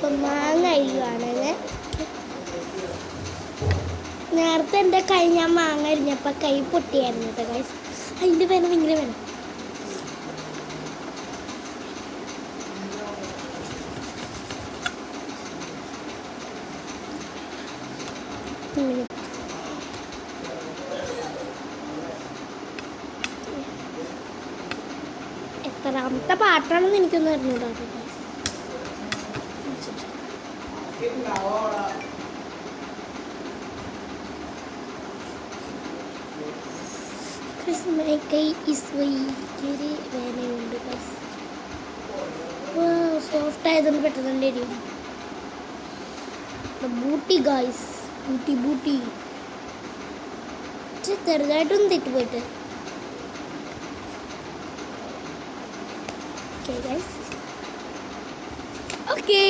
അപ്പം മാങ്ങ അരിയുവാണ്. നേരത്തെ എൻ്റെ കൈ ഞാൻ മാങ്ങ അരിഞ്ഞപ്പോൾ കൈ പൊട്ടിയായിരുന്നു കേട്ടോ ഗൈസ്. അതിൻ്റെ വേണം ഭയങ്കര വേണം. എത്രാമത്തെ പാട്ടാണെന്ന് എനിക്കൊന്നും അറിഞ്ഞൂടാ. കൈ ഇസ്വൈക്കൊരു വേനയുണ്ട്. സോഫ്റ്റ് ആയതുകൊണ്ട് പെട്ടെന്ന് എരിയും. ബൂട്ടി ഗൈസ്, ബൂട്ടി ചെറുതായിട്ടൊന്നും തെറ്റുപോയിട്ട്. Okay guys, okay.